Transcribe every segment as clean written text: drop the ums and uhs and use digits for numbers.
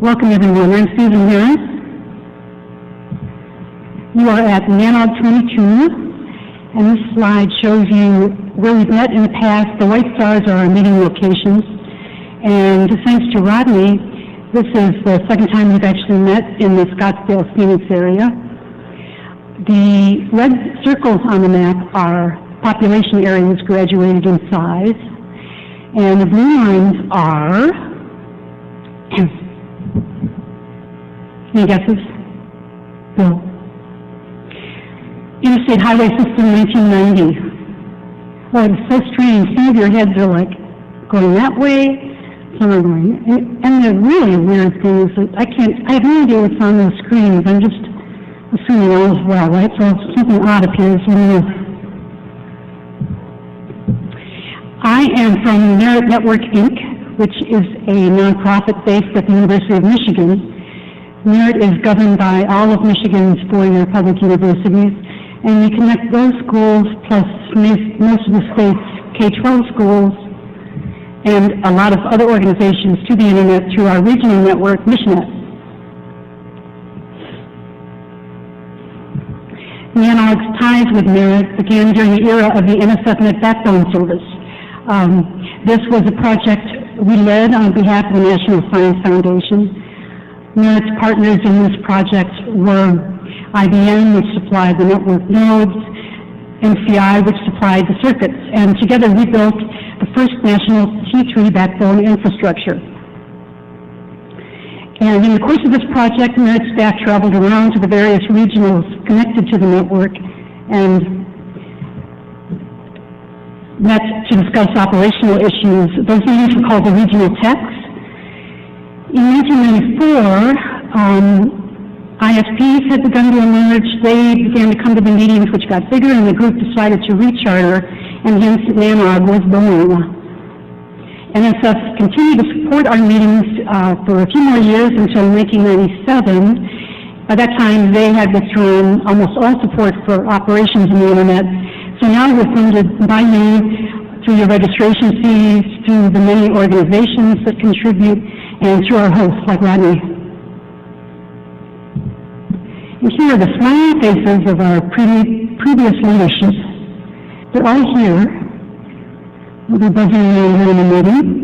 Welcome everyone, I'm Susan Harris. You are at NANOG 22, and this slide shows you where we've met in the past. The white stars are our meeting locations, and thanks to Rodney, this is the second time we've actually met in the Scottsdale, Phoenix area. The red circles on the map are population areas graduated in size, and the blue lines are, any guesses? No. Interstate Highway System 1990. Oh, it's so strange. Some of your heads are like going that way, some are going, and the really weird thing is that I have no idea what's on those screens. I'm just assuming all is well, right? So if something odd appears, let me know. I am from Merit Network, Inc., which is a nonprofit based at the University of Michigan. Merit is governed by all of Michigan's four-year public universities, and we connect those schools plus most of the state's K-12 schools and a lot of other organizations to the internet through our regional network, MissionNet. NANOG's ties with Merit began during the era of the NSFNet backbone service. This was a project we led on behalf of the National Science Foundation. Merit's partners in this project were IBM, which supplied the network nodes, NCI, which supplied the circuits, and together we built the first national T3 backbone infrastructure. And in the course of this project, Merit staff traveled around to the various regionals connected to the network and met to discuss operational issues. Those meetings were called the regional techs. In 1994, ISPs had begun to emerge. They began to come to the meetings, which got bigger, and the group decided to recharter, and hence NANOG was born. NSF continued to support our meetings for a few more years until 1997. By that time, they had withdrawn almost all support for operations on the internet. So now we're funded by you through your registration fees, through the many organizations that contribute, and through our hosts like Rodney. And here are the smiling faces of our previous leadership. They're all here. We'll be buzzing around in a meeting.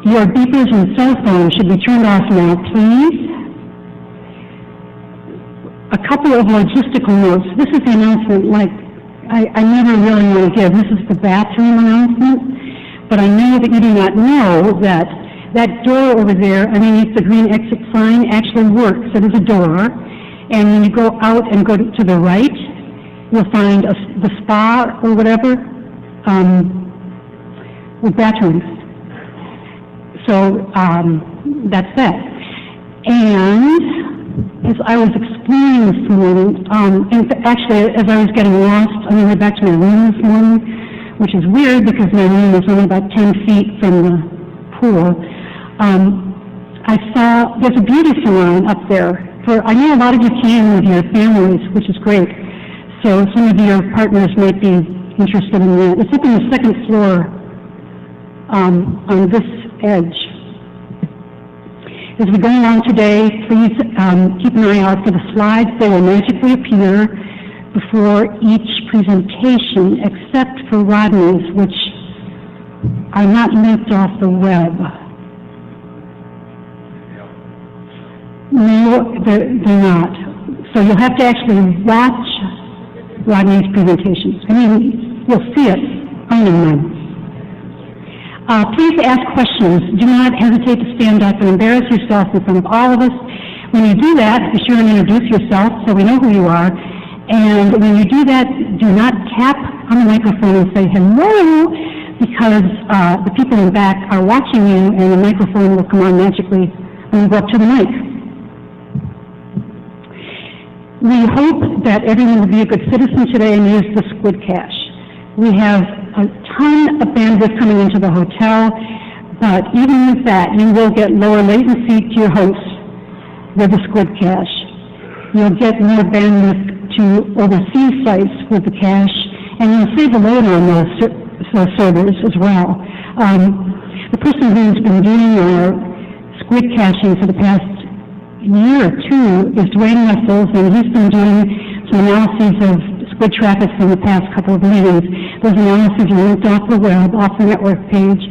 Your beepers and cell phones should be turned off now, please. A couple of logistical notes. This is the announcement I never really want to give. This is the bathroom announcement, but I know that you do not know that that door over there underneath the green exit sign actually works. It is a door, and when you go out and go to the right, you'll find the spa or whatever with bathrooms. So that's that. And as I was exploring this morning, and actually as I was getting lost, I went back to my room this morning, which is weird because my room is only about 10 feet from the pool. I saw there's a beauty salon up there. I know a lot of you came with your families, which is great. So some of your partners might be interested in that. It's up on the second floor on this edge. As we go along today, please keep an eye out for the slides. They will magically appear before each presentation, except for Rodney's, which are not linked off the web. No, they're not. So you'll have to actually watch Rodney's presentations. I mean, you'll see it. Oh, never mind. Please ask questions. Do not hesitate to stand up and embarrass yourself in front of all of us. When you do that, be sure and introduce yourself so we know who you are. And when you do that, do not tap on the microphone and say hello, because the people in back are watching you, and the microphone will come on magically when you go up to the mic. We hope that everyone will be a good citizen today and use the Squid Cache. We have a ton of bandwidth coming into the hotel, but even with that, you will get lower latency to your host with the Squid Cache. You'll get more bandwidth to overseas sites with the cache, and you'll save a load on those servers as well. The person who's been doing our squid caching for the past year or two is Dwayne Russell, and he's been doing some analyses of squid traffic in the past couple of meetings. Those analyses are linked off the web, off the network page,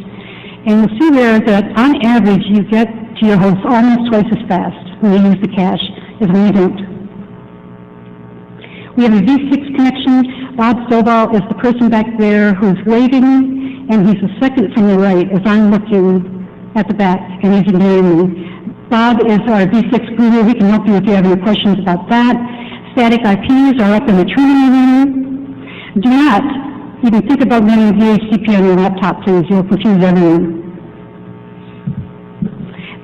and you'll see there that on average you get to your host almost twice as fast when you use the cache as when you don't. We have a V6 connection. Bob Stovall is the person back there who's waving, and he's the second from the right as I'm looking at the back, and he's ignoring me. Bob is our V6 guru. He can help you if you have any questions about that. Static IPs are up in the training room. Do not even think about running DHCP on your laptop, please. You'll confuse everyone.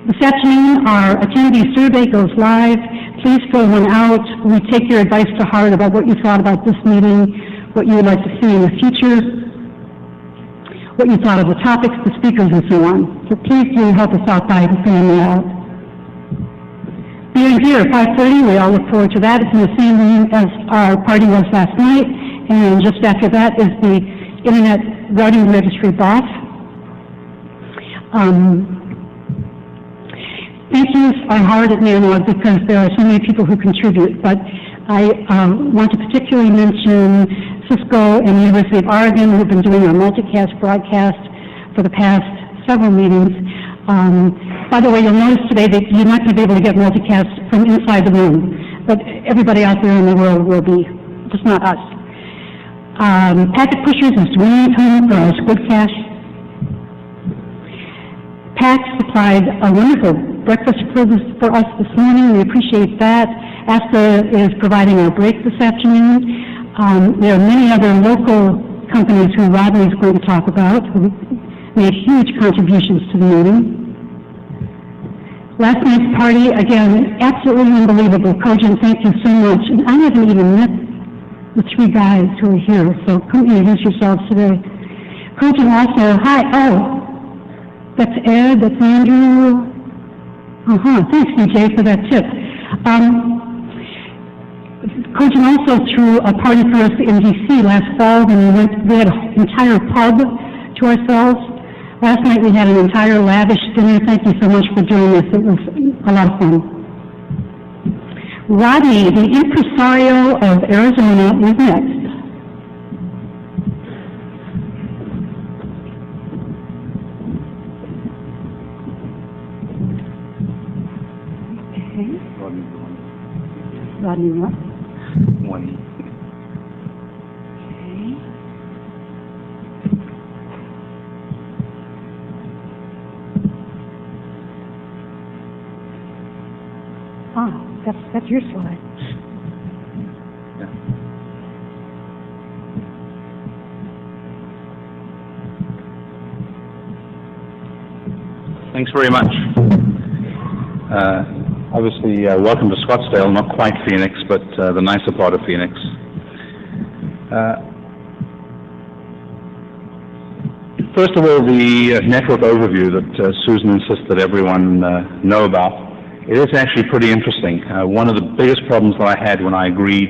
This afternoon, our attendee survey goes live. Please fill one out. We take your advice to heart about what you thought about this meeting, what you would like to see in the future, what you thought of the topics, the speakers, and so on. So please do help us out by filling it out. Being here at 5:30, we all look forward to that. It's in the same room as our party was last night, and just after that is the Internet Routing Registry boss. Thank yous are hard at NANOG because there are so many people who contribute, but I want to particularly mention Cisco and the University of Oregon, who have been doing our multicast broadcast for the past several meetings. By the way, you'll notice today that you're not going to be able to get multicast from inside the room, but everybody out there in the world will be, just not us. Packet Pushers is Dwayne's home for our squid cache. PAC supplied a wonderful breakfast for us this morning. We appreciate that. ASTA is providing our break this afternoon. There are many other local companies who Rodney is going to talk about who made huge contributions to the meeting. Last night's party, again, absolutely unbelievable. Kojin, thank you so much. And I haven't even met the three guys who are here, so come introduce yourselves today. Kojin also, hi, oh, that's Ed, that's Andrew. Thanks, DJ, for that tip. Kojin also threw a party for us in D.C. last fall when we had an entire pub to ourselves. Last night we had an entire lavish dinner. Thank you so much for doing this. It was a lot of fun. Rodney, the impresario of Arizona, is next. Rodney what? One. Okay. That's your slide. Yeah. Thanks very much. Obviously, welcome to Scottsdale, not quite Phoenix, but the nicer part of Phoenix. First of all, the network overview that Susan insists that everyone know about. It is actually pretty interesting. One of the biggest problems that I had when I agreed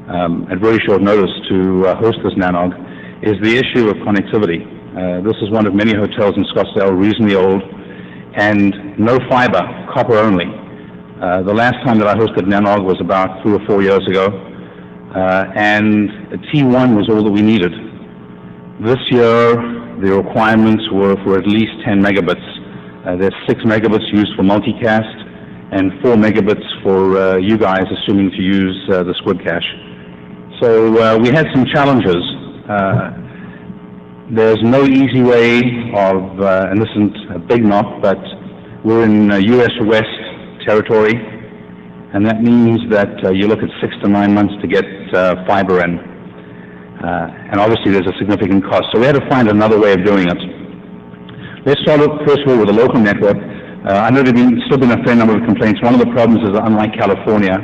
at very short notice to host this NANOG is the issue of connectivity. This is one of many hotels in Scottsdale, reasonably old, and no fiber, copper only. The last time that I hosted NANOG was about 3 or 4 years ago, and T1 was all that we needed. This year, the requirements were for at least 10 megabits. There's 6 megabits used for multicast, and 4 megabits for you guys, assuming to use the squid cache. So we had some challenges. There's no easy way of, and this isn't a big knock, but we're in US West territory, and that means that you look at 6 to 9 months to get fiber in. And obviously there's a significant cost. So we had to find another way of doing it. Let's start first of all with a local network. I know there's still been a fair number of complaints. One of the problems is that unlike California,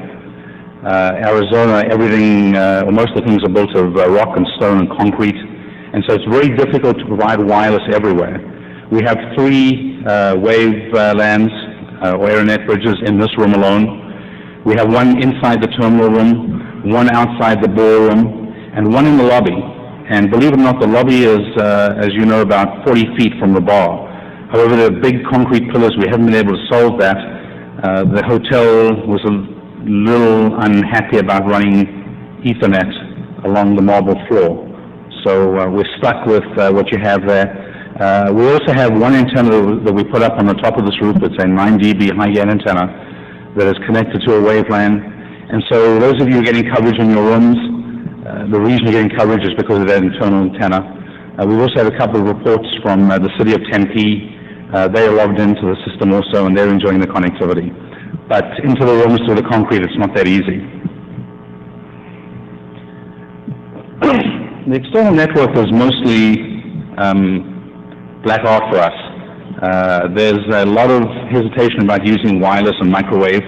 Arizona, everything, or most of the things are built of rock and stone and concrete, and so it's very difficult to provide wireless everywhere. We have 3 wavelands or AeroNet bridges in this room alone. We have one inside the terminal room, one outside the ballroom, and one in the lobby. And believe it or not, the lobby is, as you know, about 40 feet from the bar. However, there are big concrete pillars. We haven't been able to solve that. The hotel was a little unhappy about running Ethernet along the marble floor. So we're stuck with what you have there. We also have one antenna that we put up on the top of this roof. It's a 9 dB high-gain antenna that is connected to a wave LAN. And so those of you who are getting coverage in your rooms, the reason you're getting coverage is because of that internal antenna. We've also had a couple of reports from the city of Tempe. They are logged into the system also, and they're enjoying the connectivity. But into the rooms through the concrete, it's not that easy. The external network is mostly black art for us. There's a lot of hesitation about using wireless and microwave.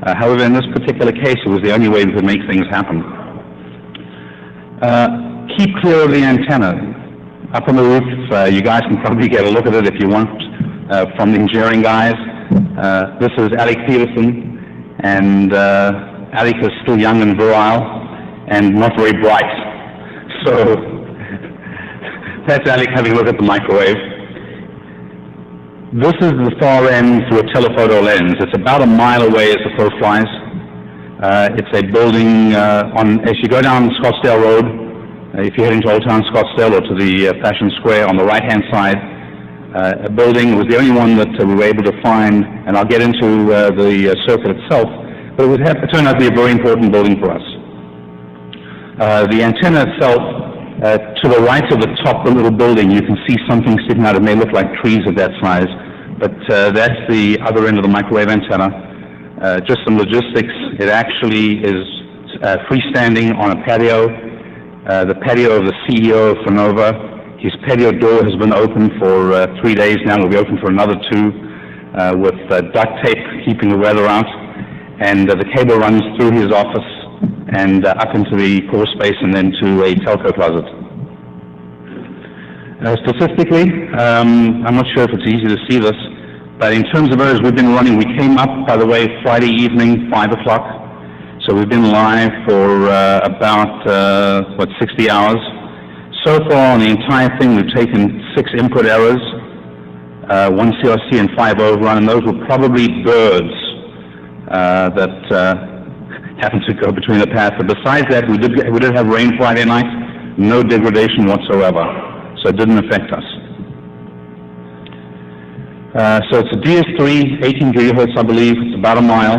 However, in this particular case, it was the only way we could make things happen. Keep clear of the antenna. Up on the roof, you guys can probably get a look at it if you want from the engineering guys. This is Alec Peterson, and Alec is still young and virile and not very bright. So that's Alec having a look at the microwave. This is the far end through a telephoto lens. It's about a mile away as the crow flies. It's a building as you go down Scottsdale Road, if you're heading to Old Town Scottsdale or to the Fashion Square on the right-hand side, a building was the only one that we were able to find, and I'll get into the circuit itself, but it turned out to be a very important building for us. The antenna itself, to the right of the top of the little building, you can see something sticking out. It may look like trees of that size, but that's the other end of the microwave antenna. Just some logistics. It actually is freestanding on a patio. The patio of the CEO of Finova. His patio door has been open for 3 days now. It will be open for another 2 with duct tape keeping the weather out. And the cable runs through his office and up into the core space and then to a telco closet. Statistically, I'm not sure if it's easy to see this, but in terms of hours we've been running, we came up, by the way, Friday evening, 5 o'clock. So we've been live for about, 60 hours. So far on the entire thing, we've taken 6 input errors, 1 CRC and 5 overrun, and those were probably birds that happened to go between the paths. But besides that, we did have rain Friday night, no degradation whatsoever, so it didn't affect us. So it's a DS3, 18 gigahertz, I believe. It's about a mile.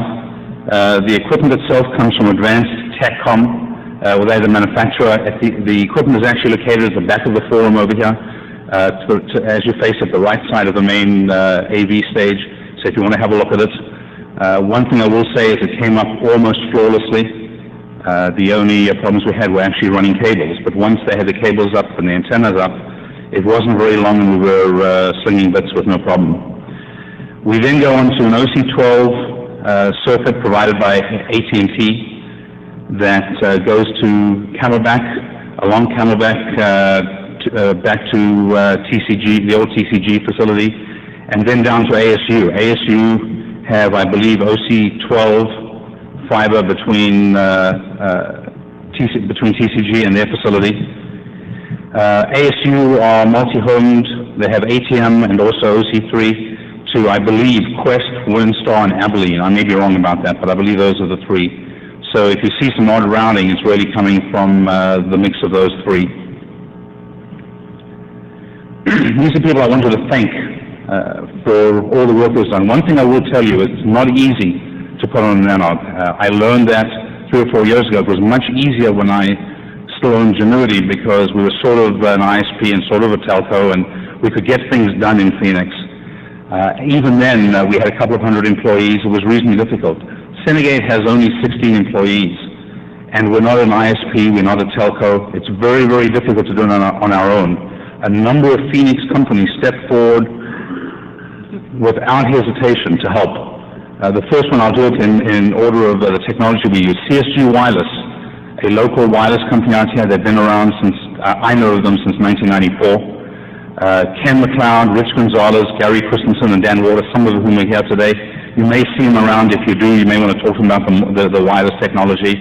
The equipment itself comes from Advanced TechCom, where they're the manufacturer. The equipment is actually located at the back of the forum over here, as you face at the right side of the main AV stage. So if you want to have a look at it. One thing I will say is it came up almost flawlessly. The only problems we had were actually running cables. But once they had the cables up and the antennas up, it wasn't very long and we were slinging bits with no problem. We then go on to an OC12 circuit provided by AT&T that goes to Camelback, along Camelback back to TCG, the old TCG facility, and then down to ASU. ASU have, I believe, OC12 fiber between TCG and their facility. ASU are multi-homed. They have ATM and also OC3 to, I believe, Quest, Windstar, and Abilene. I may be wrong about that, but I believe those are the 3. So if you see some odd routing, it's really coming from the mix of those 3. These are people I wanted to thank for all the work that's done. One thing I will tell you, it's not easy to put on a NANOG. I learned that 3 or 4 years ago. It was much easier when I still owned Genuity because we were sort of an ISP and sort of a telco, and we could get things done in Phoenix. Even then, we had a couple of hundred employees. It was reasonably difficult. Senegate has only 16 employees, and we're not an ISP, we're not a telco. It's very, very difficult to do it on our own. A number of Phoenix companies stepped forward without hesitation to help. The first one, I'll do it in order of the technology we use. CSG Wireless, a local wireless company out here. They've been around since, I know of them since 1994. Ken McLeod, Rich Gonzalez, Gary Christensen, and Dan Waters, some of whom are here today. You may see them around. If you do, you may want to talk to them about the wireless technology.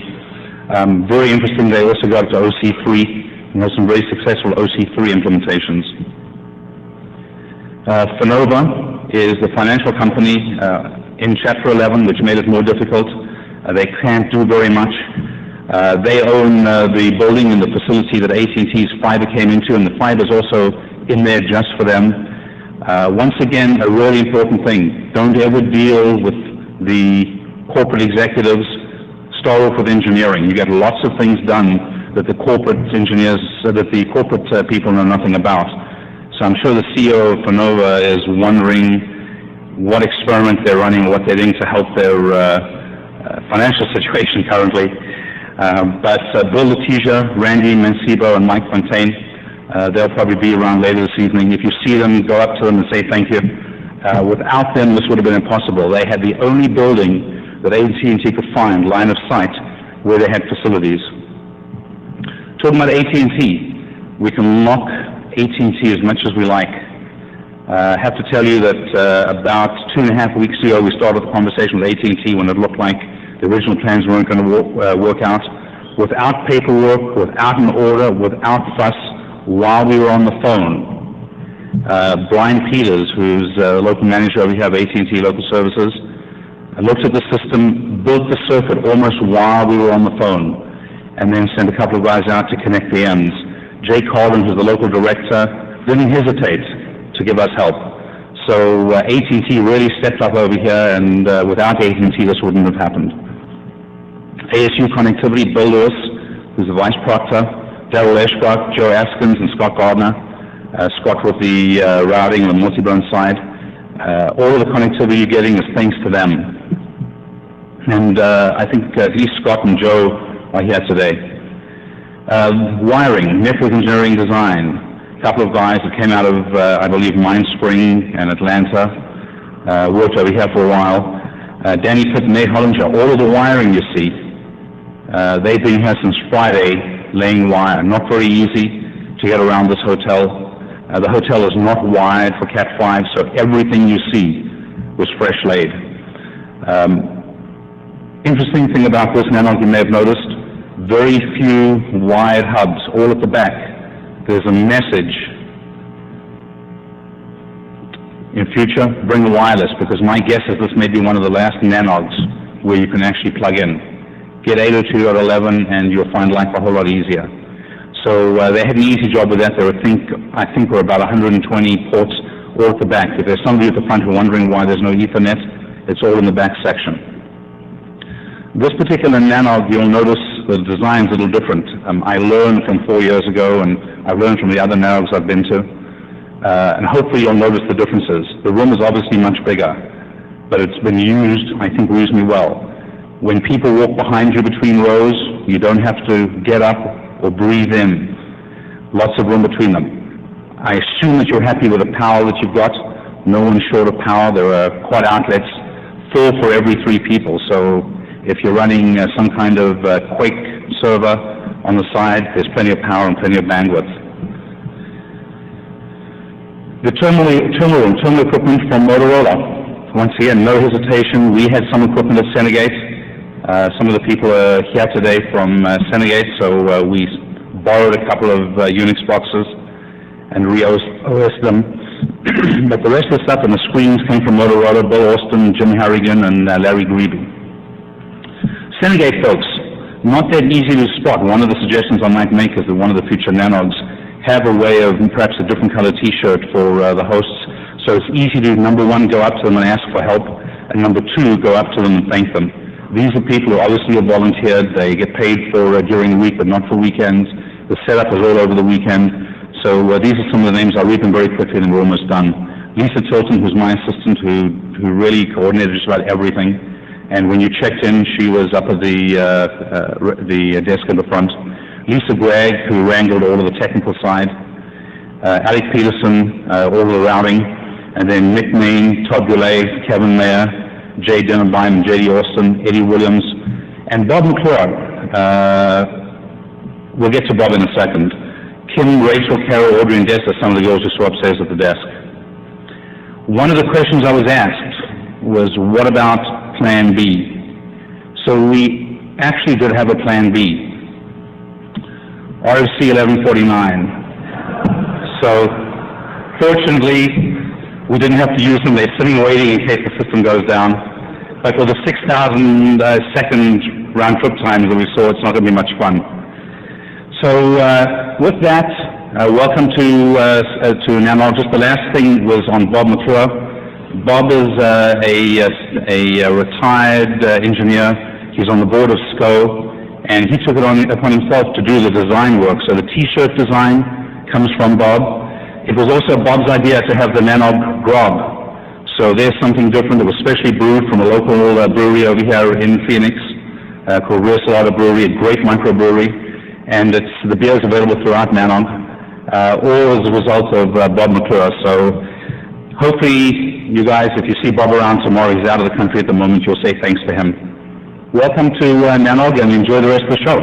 Very interesting. They also got to OC3. and has some very successful OC3 implementations. Finova is the financial company in Chapter 11, which made it more difficult. They can't do very much. They own the building and the facility that AT&T's fiber came into, and the fiber is also in there just for them. Once again, a really important thing. Don't ever deal with the corporate executives. Start off with engineering. You get lots of things done that the corporate engineers, that the corporate people know nothing about. So I'm sure the CEO of Finova is wondering what experiment they're running, what they're doing to help their financial situation currently. But Bill Letizia, Randy Mancebo, and Mike Fontaine, they'll probably be around later this evening. If you see them, go up to them and say thank you. Without them, this would have been impossible. They had the only building that AT&T could find, line of sight, where they had facilities. Talking about AT&T, we can mock AT&T as much as we like. I have to tell you that about 2.5 weeks ago, we started the conversation with AT&T when it looked like the original plans weren't going to work out. Without paperwork, without an order, without fuss, while we were on the phone, Brian Peters, who's the local manager over here of AT&T Local Services, looked at the system, built the circuit almost while we were on the phone, and then sent a couple of guys out to connect the ends. Jay Carlin, who's the local director, didn't hesitate to give us help. So AT&T really stepped up over here, and without AT&T, this wouldn't have happened. ASU Connectivity, Bill Lewis, who's the vice proctor, Darrell Eschbach, Joe Askins, and Scott Gardner. Scott with the routing and the multi-band side. All of the connectivity you're getting is thanks to them. And I think at least Scott and Joe are here today. Wiring, network engineering design. A couple of guys that came out of, I believe, Mindspring and Atlanta. Worked over here for a while. Danny Pitt and Nate Hollinger. All of the wiring you see, they've been here since Friday laying wire. Not very easy to get around this hotel. The hotel is not wired for Cat 5, so everything you see was fresh laid. Interesting thing about this NANOG, you may have noticed, very few wired hubs, all at the back. There's a message. In future, bring the wireless, because my guess is this may be one of the last NANOGs where you can actually plug in. Get 802.11 and you'll find life a whole lot easier. So they had an easy job with that. There were, I think there were about 120 ports all at the back. If there's somebody at the front who wondering why there's no Ethernet, it's all in the back section. This particular NANOG, you'll notice the design's a little different. I learned from 4 years ago, and I've learned from the other NANOGs I've been to. And hopefully you'll notice the differences. The room is obviously much bigger, but it's been used, I think, reasonably well. When people walk behind you between rows, you don't have to get up or breathe in. Lots of room between them. I assume that you're happy with the power that you've got. No one's short of power. There are quad outlets, 4 for every 3 people. So if you're running some kind of Quake server on the side, there's plenty of power and plenty of bandwidth. The terminal equipment from Motorola. Once again, no hesitation. We had some equipment at Senegate. Some of the people are here today from Senegate, so we borrowed a couple of Unix boxes and re-OS'd them. But the rest of the stuff and the screens came from Motorola, Bill Austin, Jim Harrigan, and Larry Greeby. Senegate folks, not that easy to spot. One of the suggestions I might make is that one of the future NANOGs have a way of perhaps a different color t-shirt for the hosts. So it's easy to, number 1, go up to them and ask for help, and number 2, go up to them and thank them. These are people who obviously have volunteered. They get paid for during the week, but not for weekends. The setup is all over the weekend. So these are some of the names. I'll read them very quickly and we're almost done. Lisa Tilton, who's my assistant, who really coordinated just about everything. And when you checked in, she was up at the desk in the front. Lisa Gregg, who wrangled all of the technical side. Alec Peterson, all of the routing. And then Nick Main, Todd Goulet, Kevin Mayer, Jay Denenbein, and J.D. Austin, Eddie Williams, and Bob McClure. We'll get to Bob in a second. Kim, Rachel, Carol, Audrey, and Des are some of the girls who saw upstairs at the desk. One of the questions I was asked was, what about Plan B? So we actually did have a Plan B. RFC 1149. So, fortunately, we didn't have to use them. They're sitting waiting in case the system goes down. But with the 6,000 second round trip times that we saw, it's not going to be much fun. So, with that, welcome to NANOG. Just the last thing was on Bob McClure. Bob is a retired engineer. He's on the board of SCO, and he took it upon himself to do the design work. So the T-shirt design comes from Bob. It was also Bob's idea to have the NANOG grog. So there's something different that was specially brewed from a local brewery over here in Phoenix called Real Salada Brewery, a great microbrewery, and the beer is available throughout NANOG, all as a result of Bob McClure. So hopefully you guys, if you see Bob around tomorrow, he's out of the country at the moment, you'll say thanks to him. Welcome to NANOG and enjoy the rest of the show.